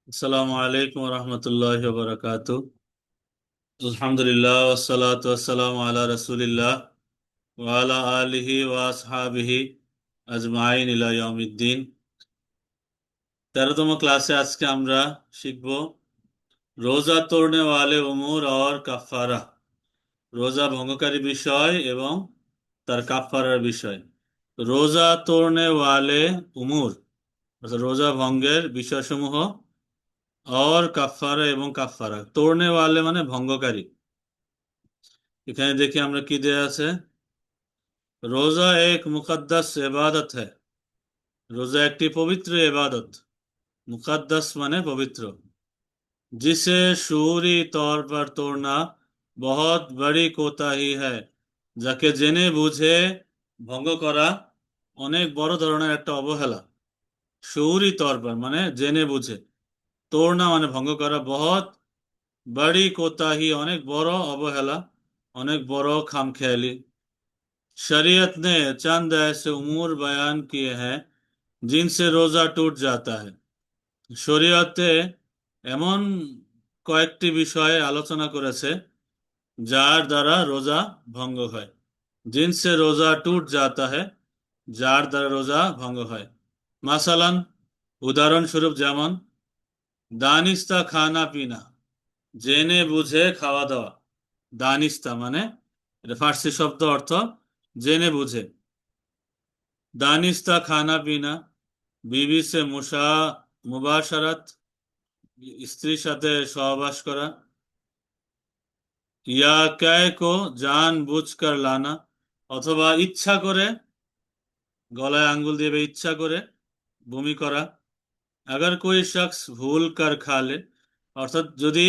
আসসালামু আলাইকুম রহমতুল্লাহ বরকাতু। আলহামদুলিল্লাহ ওয়াসসালাতু ওয়াসসালামু আলা রাসূলিল্লাহ ওয়া আলা আলিহি ওয়া আসহাবিহি আজমাইন ইলা ইয়াউমিদ্দিন। 13তম ক্লাসে আজকে আমরা শিখব রোজা তোড়নে ওয়ালে উমুর और কাফারা। রোজা ভঙ্গকারী বিষয় এবং তার কাফারার বিষয়। রোজা তোড়নে ওয়ালে উমুর অর্থাৎ রোজা ভঙ্গের বিষয়সমূহ, और কাফারা এবং কাফারা। তোড়নে ওয়ালে মানে ভঙ্গকারী। এখানে দেখি আমরা কি দেয়া আছে। রোজা এক মুকদ্দাস ইবাদত है। রোজা একটি পবিত্র ইবাদত। मुकद्दस माने पवित्र। जिसे शूरी तौर पर तोड़ना बहुत बड़ी कोताही है। যাকে জেনে বুঝে ভঙ্গ করা অনেক বড় ধরনের একটা অবহেলা। শৌরি তর পর মানে জেনে বুঝে, তোড়না মানে ভঙ্গ করা, বহুত বড়ি কোতাহি অনেক বড় অবহেলা, অনেক বড় খামখেয়ালি। शरीयत ने चंद ऐसे उमूर बयान किए हैं जिनसे रोजा टूट जाता है। শরীয়তে এমন কয়েকটি বিষয়ে আলোচনা করেছে যার দ্বারা রোজা ভঙ্গ হয়। জিনসে রোজা টুট जाता है, যার দ্বারা রোজা ভঙ্গ হয়। মাসালান উদাহরণস্বরূপ যেমন দানিস্তা খানা পিনা, জেনে বুঝে খাওয়া দাওয়া। দানিস্তা মানে এটা ফার্সি শব্দ, অর্থ জেনে বুঝে। दानिस्ता खाना पीना, बीवी से मुबाशरत, স্ত্রীর সাথে সহবাস করা। या कै को जानबूझकर लाना, অথবা ইচ্ছা করে গলায় আঙ্গুল দিয়ে বা ইচ্ছা করে বমি করা। अगर कोई शख्स भूल कर खा ले, অর্থাৎ যদি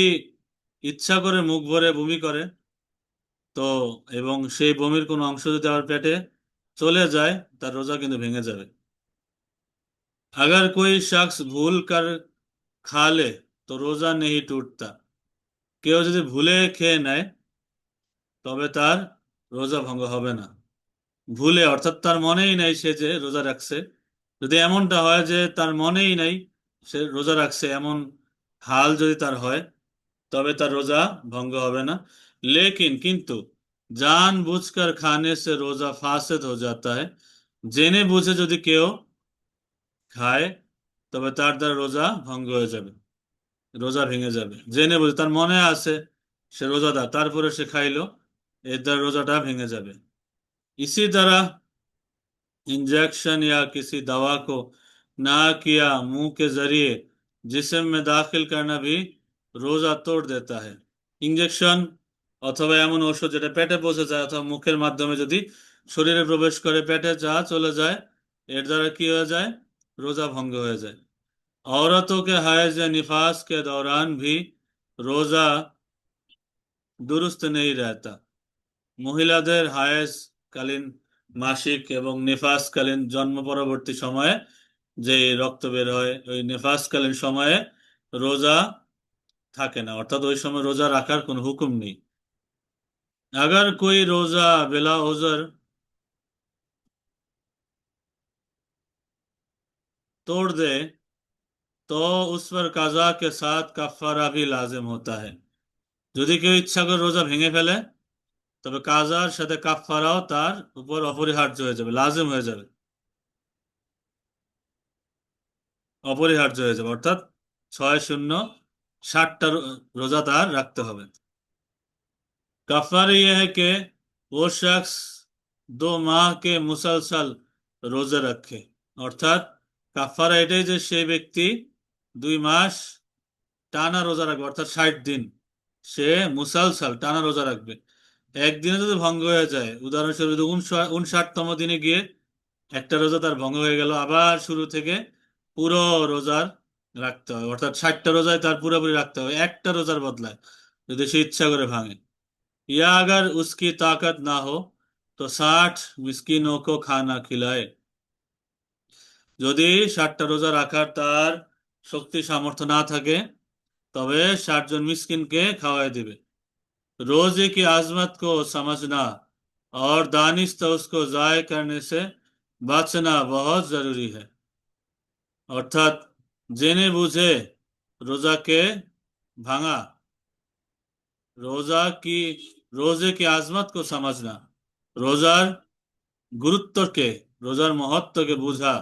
ইচ্ছা করে মুখ ভরে বমি করে তো, এবং সেই বমির কোনো অংশ যদি আবার পেটে চলে যায় তার রোজা কিন্তু ভেঙে যাবে। अगर कोई शख्स भूल कर खा ले तो रोजा नहीं टूटता। কেউ যদি ভুলে খেয়ে নেয় তবে তার রোজা ভঙ্গ হবে না। ভুলে অর্থাৎ তার মনেই নাই সে যে রোজা রাখছে। যদি এমনটা হয় যে তার মনেই নাই সে রোজা রাখছে, এমন হাল যদি তার হয় তবে তার রোজা ভঙ্গ হবে না। লেকিন কিন্তু জান বুঝকর খানে সে রোজা ফাসেদ হো जाता है। জেনে বুঝে যদি কেউ খায় তবে তার দ্বারা রোজা ভঙ্গ হয়ে যাবে, রোজা ভেঙে যাবে। জেনে বুঝে তার মনে আছে সে রোজাদার, তারপরে সে খাইলো, এর দ্বারা রোজাটা ভেঙে যাবে। इसी तरह इंजेक्शन या किसी दवा को ना किया मुंह के जरिए जिस्म में दाखिल करना भी रोजा तोड़ देता है। ইঞ্জেকশন অথবা এমন ওষুধ যেটা পেটে পৌঁছে যায় অথবা মুখের মাধ্যমে যদি শরীরে প্রবেশ করে পেটে যা চলে যায়, এর দ্বারা কি হয়ে যায়? রোজা ভঙ্গ হয়ে যায়। औरतों के हैज या निफास के दौरान भी रोजा दुरुस्त नहीं रहता। মহিলাদের হায়েজ কালীন, মাসিক এবং নিফাসকালীন জন্ম পরবর্তী সময়ে যে রক্ত বের হয় ওই নিফাসকালীন সময়ে রোজা থাকে না, অর্থাৎ ওই সময় রোজা রাখার কোনো হুকুম নেই। अगर कोई रोजा बिला उज़र तोड़ दे तो उस पर काजा के साथ কাফারা भी लाजिम होता है। যদি কেউ ইচ্ছা করে রোজা ভেঙে ফেলে তবে কাজার সাথে কাফারাও তার উপর অপরিহার্য হয়ে যাবে, লাজিম হয়ে যাবে, অপরিহার্য হয়ে যাবে। অর্থাৎ 6-0-60টা রোজা তার রাখতে হবে। কাফারা यह है कि वो शख्स 2 माह के मुसलसल রোজা রাখে। অর্থাৎ কাফারা এটাই যে সেই ব্যক্তি 2 মাস টানা রোজা রাখবে, অর্থাৎ 60 দিন সে মুসালসাল টানা রোজা রাখবে। একদিনে যদি ভঙ্গ হয়ে যায়, উদাহরণস্বরূপ যদি 59তম দিনে গিয়ে একটা রোজা তার ভঙ্গ হয়ে গেল, আবার শুরু থেকে পুরো রোজার রাখতে হবে, অর্থাৎ 60টা রোজায় তার পুরোপুরি রাখতে হবে একটা রোজার বদলায়, যদি সে ইচ্ছা করে ভাঙে। या अगर उसकी ताकत ना हो तो 60 मिस्किनों को खाना खिलाए। যদি 60টা রোজা রাখার তার শক্তি সামর্থ্য না থাকে তবে 60 জন মিসকিনকে খাওয়াই দিবে। रोजे की आजमत को समझना और दानिश उसको जाय करने से बचना बहुत जरूरी है। অর্থাৎ জেনে বুঝে रोजा के भांगा, रोजा की रोजे की आजमत को समझना, रोजार गुरुत्व के, रोजार महत्व के बुझा,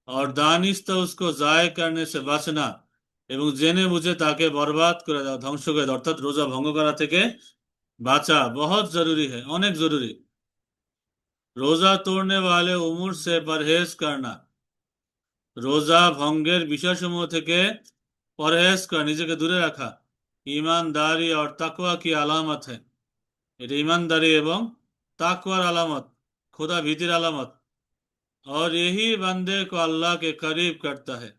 और दानिश तो उसको जाय करने से বাঁচনা এবং জেনে বুঝে তাকে বরবাদ করে দেওয়া, ধ্বংস করে দেওয়া, অর্থাৎ রোজা ভঙ্গ করা থেকে বাঁচা बहुत जरूरी है, অনেক জরুরি। रोजा तोड़ने वाले उमूर से परहेज करना, রোজা ভঙ্গের বিষয়সমূহ থেকে পরহেজ করা, নিজেকে দূরে রাখা, ईमानदारी और तकवा की আলামত है, এটা ईमानदारी এবং তাকওয়ার আলামত, খোদা ভীতির আলামত। और यही बंदे को अल्लाह के करीब करता है,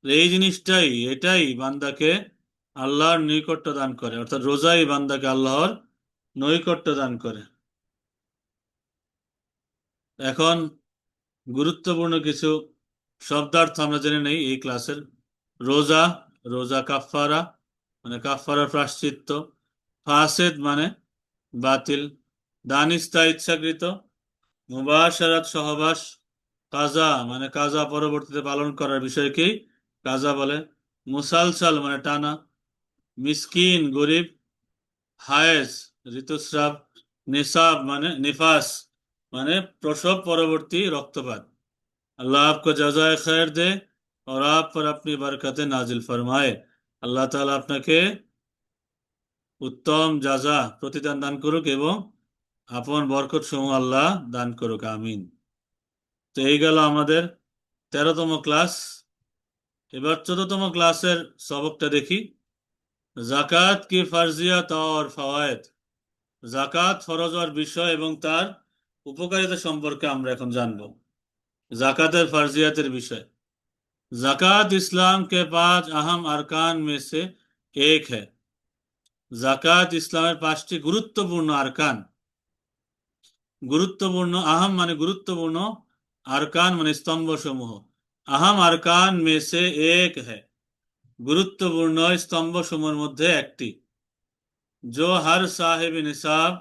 এই জিনিসটাই, এটাই বান্দাকে আল্লাহর নৈকট্য দান করে, অর্থাৎ রোজাই বান্দাকে আল্লাহর নৈকট্য দান করে। এখন গুরুত্বপূর্ণ কিছু শব্দার্থ আমরা জেনে নেই এই ক্লাসের। রোজা, রোজা কাফফারা মানে কাফফারার প্রায়শ্চিত্ত, ফাসেদ মানে বাতিল, দানিস্তা ইচ্ছাকৃত, মুবাশারাত সহবাস, কাজা মানে কাজা পরবর্তীতে পালন করার বিষয়কেই কাজা বলে, মুসালসাল মানে টানা, মিসকিন গরিব, হায়েজ ঋতুস্রাব, নিসাব মানে নিফাস মানে প্রসব পরবর্তী রক্তপাত। अल्लाह आपको जज़ाए खैर दे और आप पर अपनी बरकतें नाजिल फरमाए। আল্লাহ তাআলা আপনাকে উত্তম জাযা প্রতিদান দান করুক এবং আপন বরকত সমূহ আল্লাহ দান করুক, আমিন। তো এই গেল আমাদের 13তম ক্লাস। এবার 14তম ক্লাসের সবকটা দেখি। জাকাত কি ফরজিয়াত और ফওয়ায়েদ, জাকাত ফরজ হওয়ার বিষয় এবং তার উপকারিতা সম্পর্কে আমরা এখন জানব। জাকাতের ফরজিয়াতের বিষয়। জাকাত ইসলাম के 5 अहम अरकान में से एक है, জাকাত ইসলামের 5টি গুরুত্বপূর্ণ আরকান। গুরুত্বপূর্ণ, আহম মানে গুরুত্বপূর্ণ, আরকান মানে স্তম্ভ সমূহ। আহম আরকান মে সে এক হ্যায়, গুরুত্বপূর্ণ স্তম্ভ সমূহের মধ্যে একটি। जो हर साहिब निसाब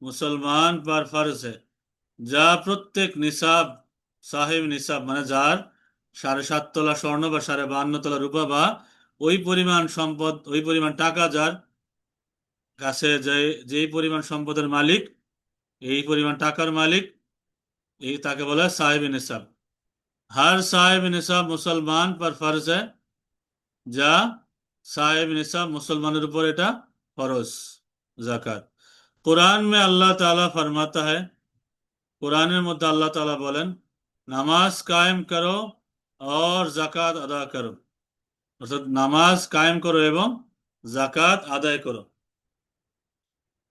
मुसलमान पर फर्ज है, যা প্রত্যেক নিসাব, সাহেব নিসাব মানে যার 7.5 তোলা স্বর্ণ বা 52 তোলা রূপা বা ওই পরিমাণ সম্পদ, ওই পরিমাণ টাকা যার কাছে, যেই পরিমাণ সম্পদের মালিক, এই পরিমাণ টাকার মালিক, এই তাকে বলা হয় সাহেব নিসাব। हर साहिब निसाब मुसलमान पर फर्ज है, যা সাহেব নিসাব মুসলমানের উপর এটা ফরজ, জাকাত। कुरान में अल्लाह ताला फरमाता है, कुराনের মধ্যে আল্লাহ তাআলা বলেন, নামাজ কায়েম করো और জাকাত আদা করো, অর্থাৎ নামাজ কায়েম করো এবং জাকাত আদায় করো।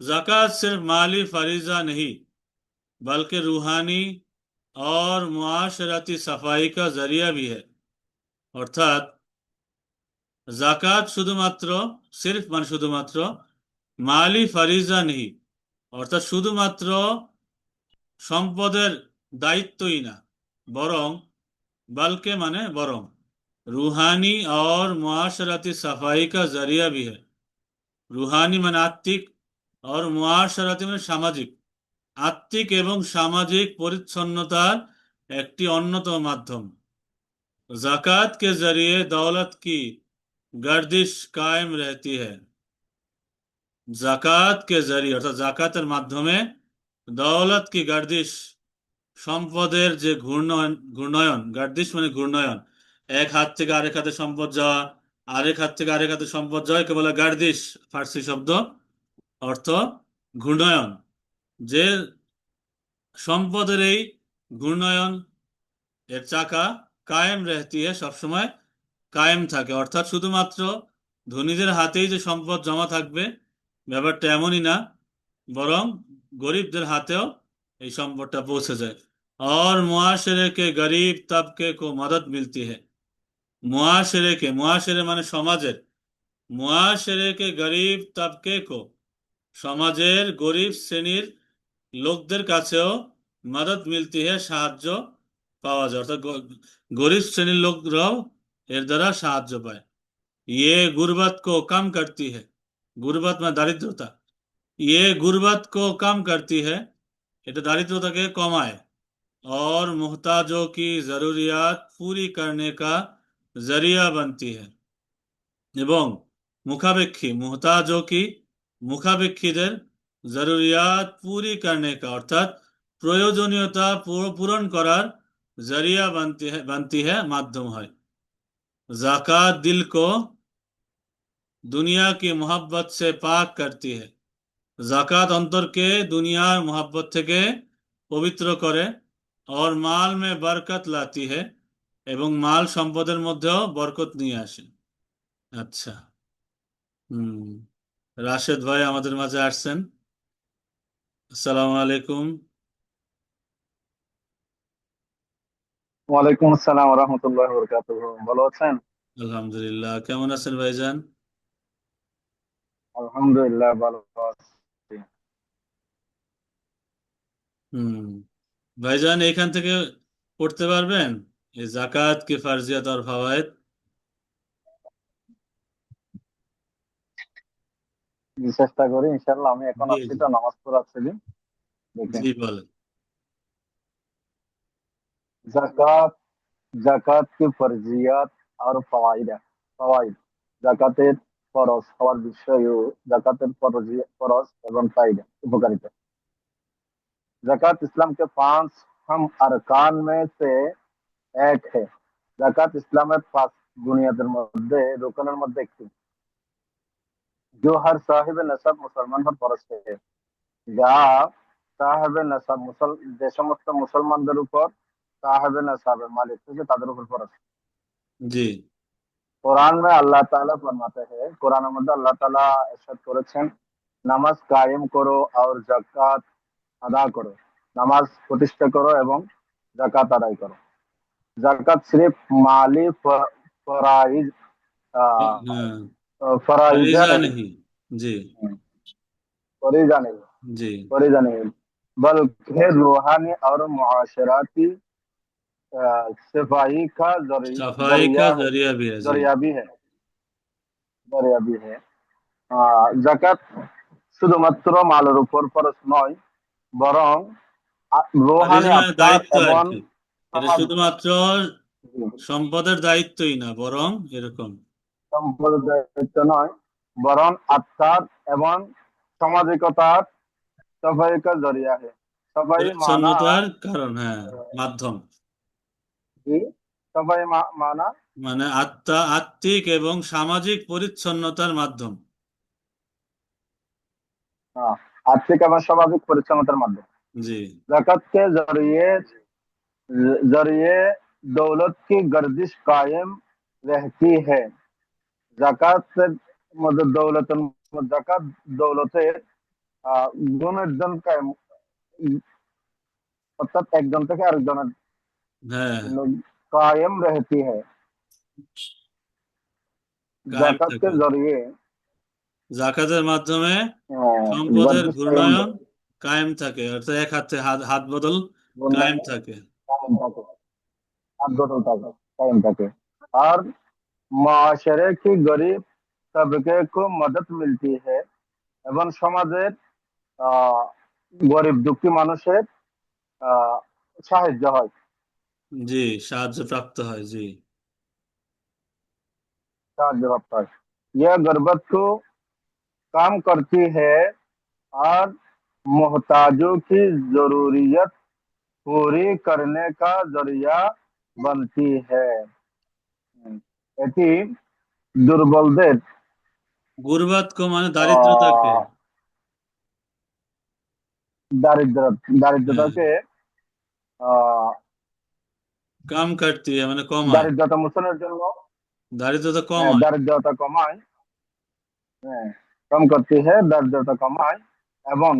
জাকাত सिर्फ माली फरीजा नहीं बल्कि रूहानी और मुआशरती सफाई का जरिया भी है, অর্থাৎ জাকাত শুধুমাত্র, সির্ফ মানে শুধুমাত্র, মালি ফারিজা নেই অর্থাৎ শুধুমাত্র সম্পদের দায়িত্বই না, বরং बल्कि माने बरং रूहानी और मुआशरती सफाई का जरिया भी है। रूहानी माने आत्मिक और मुआशरती माने सामाजिक, आत्मिक एवं सामाजिक परिच्छन्नतार একটি অন্যতম মাধ্যম। जाकात के जरिए दौलत की गर्दिश कायम रहती है, জাকাত কে জারিয়ে অর্থাৎ জাকাতের মাধ্যমে দৌলত কি গার্দিশ, সম্পদের যে ঘূর্ণয়ন, ঘূর্ণয়ন, গার্দিশ মানে ঘূর্ণয়ন, এক হাত থেকে আরেক হাতে সম্পদ যাওয়া, আরেক হাত থেকে আরেক হাতে সম্পদ যাওয়া কে বলে গার্দিশ, ফার্সি শব্দ, অর্থ ঘূর্ণয়ন। যে সম্পদের এই ঘূর্ণয়ন, এর চাকা কায়েম রেহতি হে সবসময় কায়েম থাকে, অর্থাৎ শুধুমাত্র ধনীদের হাতেই যে সম্পদ জমা থাকবে ব্যাপারটা এমনই না, বরং গরিবদের হাতেও এই সম্পদটা পৌঁছে যায়। और मुआशरे के गरीब तबके को मदद मिलती है, मुआशरे के, मुआशरे মানে সমাজের, मुआशरे के गरीब तबके को, সমাজের গরিব শ্রেণীর লোকদের কাছেও মদদ মিলতি হে সাহায্য পাওয়া যায়, অর্থাৎ গরিব শ্রেণীর লোকরাও এর দ্বারা সাহায্য পায়। ये गुर्बत को कम करती है, गुर्बत में दारिद्रता, ये गुर्बत को कम करती है, এটা দারিদ্রতাকে কমায়, और मोहताजों की जरूरियात पूरी करने का जरिया बनती है, এবং মুখাপেক্ষী मुहताजों की মুখাপেক্ষীদের জরুরিয়াত पूरी करने का অর্থাৎ প্রয়োজনীয়তা পূরণ করার জরিয়া बनती है মাধ্যম হয়। जाकात दिल को दुनिया की मोहब्बत से पाक करती है। जाकात অন্তরকে দুনিয়ার মোহাব্বত থেকে পবিত্র করে। और माल में बरकत लाती है এবং মাল সম্পদের মধ্যেও বরকত নিয়ে আসে। আচ্ছা। হুম। রাশেদ ভাই আমাদের মাঝে আসছেন। আসসালামু আলাইকুম। ওয়ালাইকুম আসসালাম রহমতুল্লাহ বরকাতুহু। ভালো আছেন? আলহামদুলিল্লাহ, কেমন আছেন ভাইজান? আলহামদুলিল্লাহ ভালো আছি। হুম। ভাইজান এখান থেকে পড়তে পারবেন এই জাকাত কি ফারজিয়াত আর ফাওয়ায়েদ? চেষ্টা করি ইনশাআল্লাহ। আমি এখন জি আসছি জি তো নামাজ পড়াচ্ছি। দেখেন, জি বলেন। জাকাত জাকাত কি ফরজিয়াত আর ফওয়াইদ। জাকাতের ফরজ হওয়ার বিষয় ও জাকাতের ফরজ এবং ফায়দা উপকারিতা। জাকাত इस्लाम के 5 हम अरकान में से एक है। জাকাত ইসলামের 5 বুনিয়াদের মধ্যে রুকনের মধ্যে একটি, जो हर साहिब नसब मुसलमान पर फरज है। যা সাহেবে নেশাব যে সমস্ত মুসলমানদের উপর সাহেবে নেশাবের মালিক থেকে তাদের উপর ফরজ। জি কোরআন में अल्लाह ताला फरमाते हैं, কোরআনের মধ্যে আল্লাহ তাআলা ইরশাদ করেছেন, নামাজ কায়েম করো আর যাকাত আদা করো। নামাজ প্রতিষ্ঠা করো এবং যাকাত আদায় করো। যাকাত সির্ফ মালি ফরাইজ হ্যাঁ, फराइजा ফারিজা नहीं, নেহি। জি फरीजा नहीं, জি। फरीजा नहीं, बल्कि रूहानी और मुआशराती सफाई का सफाई का जरिया है, जरिया भी है। जी जरिया भी है, जरिया भी है। জাকাত শুধুমাত্র মালের উপর খরচ নয়, বরং রোহানি ফারিজা মানে আত্মার দায়িত্ব আর এবং কি। এটা সমাজ শুধুমাত্র সম্পদের দায়িত্বই না, বরং এরকম সম্পদের দায়িত্ব নয়, বরং আত্মার এবং সামাজিকতার সফাই কা জরিয়া है। সফাই মানা পরিচ্ছন্নতার কারণ, হ্যাঁ, মাধ্যম। কি? সফাই মানা মানে আত্মিক এবং সামাজিক পরিচ্ছন্নতার মাধ্যম। हाँ, आर्थिक एवं सामाजिक परिच्छन्नतार माध्यम। জি ज़कात के जरिए दौलत की गर्दिश कायम रहती है। ज़कात से मतलब ज़कात दौलतेर গুণের অর্থাৎ একজন থেকে আরেকজনের হ্যাঁ, कायम रहती है। কায়েম ज़कात থাকে। के जरिए জাকাতের মাধ্যমে সম্পদের गर्दिश कायम ঘূর্ণায়ন কায়েম থাকে, অর্থাৎ এক হাতে হাত হাত বদল কায়েম থাকে। कायम থাকে, আদ্যতন থাকে, कायम থাকে। আর माशरे की गरीब तबके को मदद मिलती है এবং সমাজের আহ, গরিব দুঃখী মানুষের আহ, সাহায্য হয়, জি, সাহায্য প্রাপ্ত হয়। জি সাহায্য প্রাপ্ত হয়। यह गुर्बत को काम करती है और मोहताजों की जरूरियत पूरी करने का जरिया बनती है। এটি দুর্বলদের গুরবাত কো মানে দারিদ্রতাকে, আহ, দারিদ্র হ্যাঁ, দারিদ্রতাকে আহ, কাম কাটতি হয় মানে কমায়, দারিদ্রতা মোচনের জন্য দারিদ্রতা কমায়। দারিদ্রতা কমায়, হ্যাঁ, কম করতে হয়, দারিদ্রতা কমায় এবং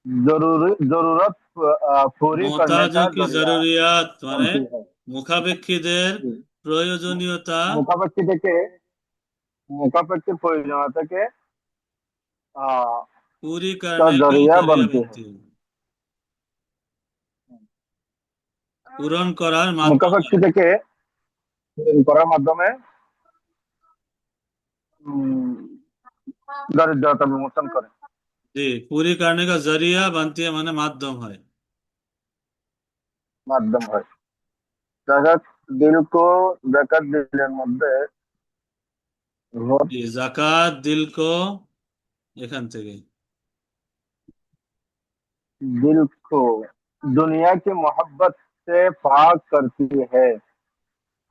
जरूरत पूरी करने মুহতাজো का কি जरिया জরুরিয়াত মানে बनती है। মুখাপেক্ষীদের প্রয়োজনীয়তা মুখাপেক্ষী থেকে মুখাপেক্ষীর প্রয়োজনীয়তাকে আহ, पूरी का करने का जरिया जरिया बनती है। बनती है, পূরণ করার মাধ্যম মুখাপেক্ষী হয়। থেকে করার মাধ্যমে উম, দারিদ্রতা বিমোচন করে, जी पूरी करने का जरिया बनती है মানে মাধ্যম হয়। মাধ্যম হয়। জাকাত দিল কো জাকাত দিলের মধ্যে वो ये जाकात दिल को এখান থেকে दिल को दुनिया की मोहब्बत से पाक करती है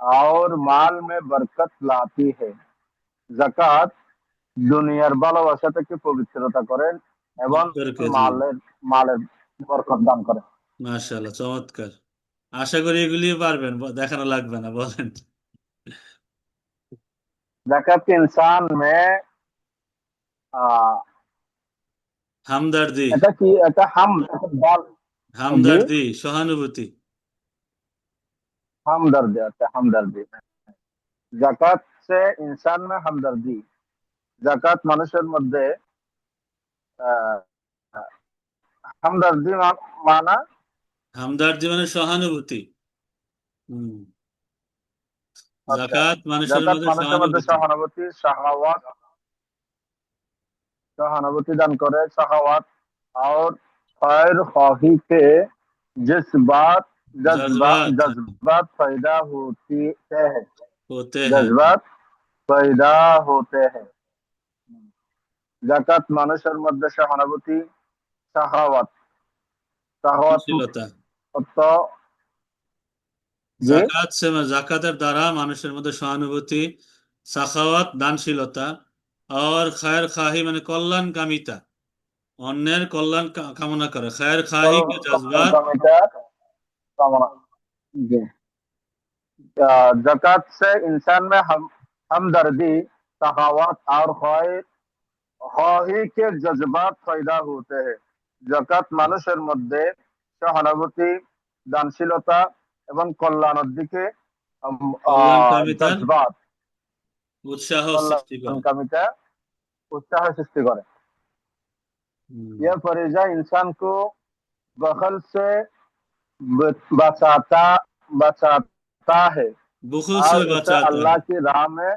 और माल में बरकत लाती है। জাকাত দুনিয়ার ভালোবাসা থেকে পবিত্রতা করেন এবং অন্তরকে জি মালের মালের বরকত দান করেন। মাশাআল্লাহ চমৎকার। আশা করি এগুলি পারবেন, দেখানো লাগবে না, বলেন। জাকাত इंसान में আহ, হামদর্দি। এটা কি এটা এটা বল জি হামদর্দি সহানুভূতি। हमदर्दी आता है हमदर्दी। জাকাত সে ইনসান মে হামদর্দি। জাকাত মানুষের মধ্যে আহ, হামদর্দি মানা হামদর্দি মানে সহানুভূতি। হুম। আচ্ছা জাকাত মানুষের জাকাত মধ্যে মানুষের মধ্যে সহানুভূতি। সহানুভূতি সাখাওয়াত सहानुभूति दान करे सखावत और खैर ख्वाही के जज्बात জজবাত जज्बात पैदा होती है होते हैं। जज्बात पैदा होते हैं। জাকাত মানুষের মধ্যে সহানুভূতি সাখাওয়াত সাখাওয়াত দানশীলতা। অর্থ যে জাকাতের দ্বারা মানুষের মধ্যে সহানুভূতি, সাখাওয়াত দানশীলতা, আর খায়ের খাহি মানে কল্যাণকামিতা, অন্যের কল্যাণ কামনা করে, খায়ের খাহি কে জজবাত। कमिटा कामना जी। जक़ात से इंसान में हमदर्दी सखावत और ख्वाही के जज्बात पैदा होते हैं। জাকাত মানুষের মধ্যে সহানুভূতি দানশীলতা এবং কল্যাণের দিকে কল্যাণকামিতার জজবাত উৎসাহ সৃষ্টি করে। কল্যাণকামিতা उत्साह सृष्टि करे। হুম। यह फरीजा इंसान को बखल से बचाता बचाता है বুকুল সে और उसे বাঁচাতা अल्लाह হ্যায়। की राह में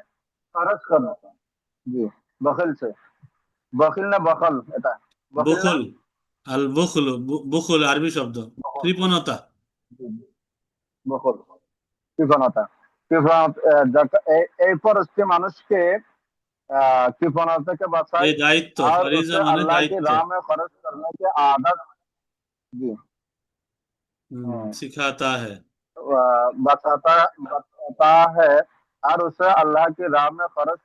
खर्च करना। जी बखिल से बखिल ना बखल এটা বখিল না বুকুল, আল বুকুল, বুকুল আরবি শব্দ, বখল কৃপণতা। জি, বখল কৃপণতা এই পরিস্থিতি মানুষকে কৃপণতা থেকে বাঁচায় এই দায়িত্ব, और ফরিজা उसे মানে अल्लाह की দায়িত্ব। राह में खर्च करने की आदत जी सिखाता है। बताता बताता है और उसे अल्लाह की राह में खर्च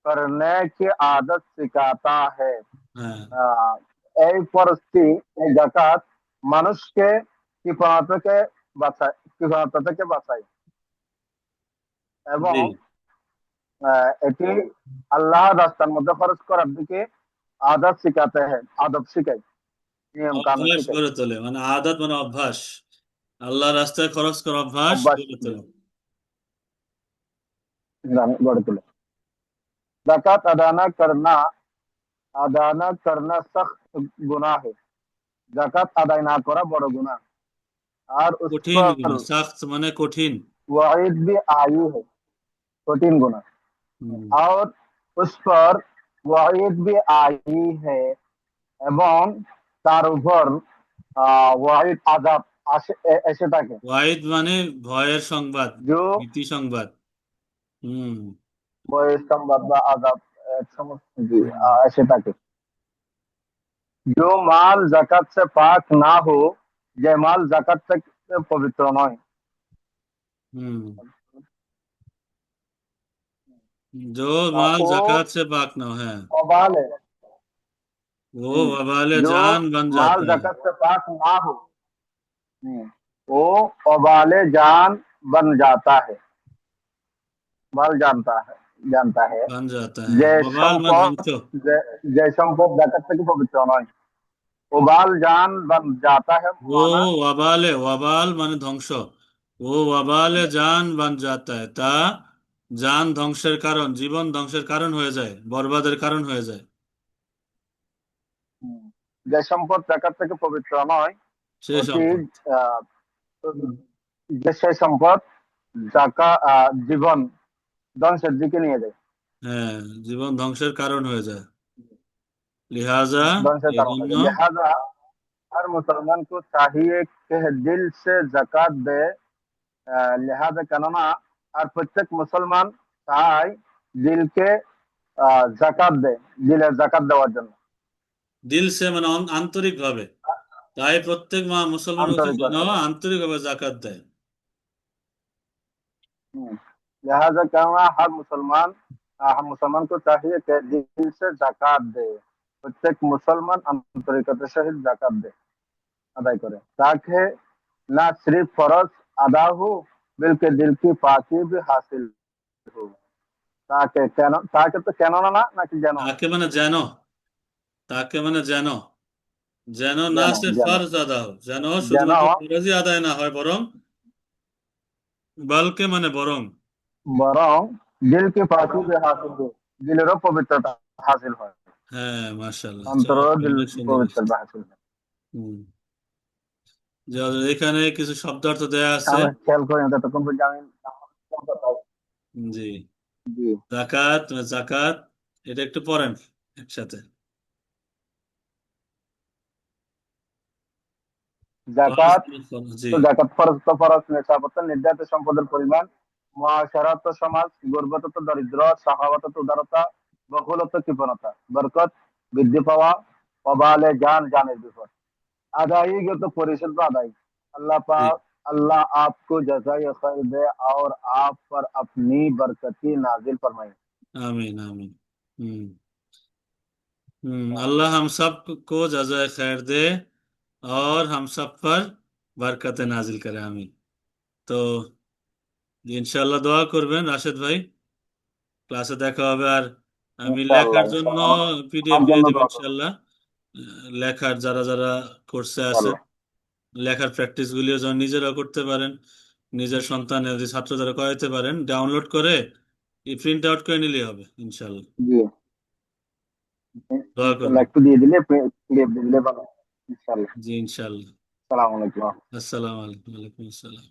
करने की आदत सिखाता है। হ্যাঁ। এই পরিস্থিতি এই জাকাত মানুষকে কৃপণতা থেকে বাঁচায় কৃপণতা থেকে বাঁচায় এবং জি। এটি আল্লাহর রাস্তার মধ্যে খরচ করার দিকে আদব শিখাতে হ্যাঁ আদব শিখায় নিয়ম কানুন অভ্যাস শিখায় গড়ে তোলে, মানে আদত মানে অভ্যাস, আল্লাহ রাস্তায় খরচ করা অভ্যাস অভ্যাস গড়ে তোলে। গড়ে তোলে। জাকাত আদা না করনা সख्त गुनाह है। জাকাত আদায় না করা বড় গুনাহ और उस কঠিন पर গুনাহ, সাখত মানে কঠিন। वईद भी आई है कठिन गुनाह হুম। और उस पर वईद भी आई है এবং তার উপর ওয়াহিদ আযাব এসে থাকে ওয়াইদ মানে ভয়ের সংবাদ, जो ভীতি সংবাদ। হুম। वही संबाद বা আযাব সমস্ত জি হুম। এসে থাকে। जो माल जाकात से पाक ना हो যে মাল জাকাত থেকে পবিত্র নয়। হুম। जो माल ও जाकात से पाक ना हो है, অবালে वो वबाले जो जान बन माल जाता है। जाकात से पाक ना हो वो অবালে जान बन जाता है মাল জানতা है बन जाता है, যে वबाल में সম্পদ ধ্বংস। যে সম্পদ জাকাত থেকে পবিত্র নয়। उबाल जान बन जाता है वो माना वबाले, वबाल মানে ধ্বংস, ও ওয়াবালে জান বান যাতা है, তা জান ধ্বংসের কারণ, জীবন ধ্বংসের কারণ হয়ে যায়, বরবাদের কারণ হয়ে যায়। যে সম্পদ জাকাত থেকে পবিত্র নয় সে অতি সম্পদ। আহ, যে সেই সম্পদ জীবন ধ্বংসের দিকে নিয়ে যায় হ্যাঁ, জীবন ধ্বংসের কারণ হয়ে যায়। লিহাজা ধ্বংসের কারণ হয়ে এজন্য যায়। लिहाजा हर मुसलमान को चाहिए कि दिल से জাকাত দে। लिहाजा কেননা আর প্রত্যেক মুসলমান চায় দিলকে জাকাত দেয়, দিলে জাকাত দেওয়ার জন্য দিল সে মানে আন্তরিক ভাবে। তাই প্রত্যেক মুসলমান উচিত যেন আন্তরিকভাবে। আন্তরিকভাবে জাকাত দেয়। हम्म, लिहाजा क्या हुआ, हर मुसलमान को चाहिए कि दिल से जाकात दे, प्रत्येक मुसलमान आंतरिकता सहित जाकात दे, अदा करे, ताकि ना सिर्फ फर्ज अदा हो बल्कि दिल की पाकी भी हासिल हो। ताकि तो कहना ना ना कि जानो ना, তাকে মানে যেন, তাকে মানে যেন, যেন না जानो সে जानो ফরজ আদা হোক, যেন जानो শুধুমাত্র ফরজই আদায় না হয়, বরং বলকে মানে বরং। बरং दिल की पाकी भी हासिल हो, दिलेरो पवित्रता हासिल हो, হ্যাঁ, মাশাআল্লাহ, अंतर চমৎকার, दिल অনেক সুন্দর पवित्रता এসেছে। हासिल हो। হুম। এখানে কিছু শব্দার্থ দেয়া আছে। আমি খেয়াল করি না ততক্ষণ পর্যন্ত আমি জি। জি জাকাত, জাকাত, এটা একটু পড়েন একসাথে। ফরজ, জাকাত, জি। তো জাকাত ফরজ তো ফরজ, নেশাবত নির্ধারিত সম্পদের পরিমাণ, মুআশারাত সমাজ, গর্বত দরিদ্র, সাখাওয়াত উদারতা, বখুলত কৃপণতা, বরকত বৃদ্ধি পাওয়া, অবালে জানের বিপদ, আদায়গত পরিশোধ বা আদায়। अल्लाह জি, पाक, अल्लाह आपको जज़ाए खैर दे और आप पर अपनी बरकती नाजिल फरमाए। आमीन आमीन। হুম। अल्लाह हम सब को जज़ाए खैर दे और हम सब पर बरकत नाजिल करे, आमीन। তো ইনশাআল্লাহ দোয়া করবেন রাশেদ ভাই। ক্লাসে দেখা হবে। আর আমি লেখার इंशाअल्लाह জন্য इंशाअल्लाह পিডিএফ आप দিয়ে जन्नत দেবো दुआ करो ইনশাআল্লাহ। লেখার যারা যারা কোর্সে আছে, इंशाअल्लाह। লেখার প্র্যাকটিস গুলিও যেন নিজেরা করতে পারেন, নিজের সন্তান যদি ছাত্র যারা করাইতে পারেন, ডাউনলোড করে প্রিন্ট আউট করে নিলেই হবে ইনশাআল্লাহ। जी দোয়া इंशाअल्लाह করবেন। একটু দিয়ে দিলে পীডিএফ দিয়ে দিলে ভালো। इंशाअल्लाह। জি ইনশাআল্লাহ। अस्सलाम वालेकुम। আসসালামু আলাইকুম, ওয়ালাইকুম আসসালাম।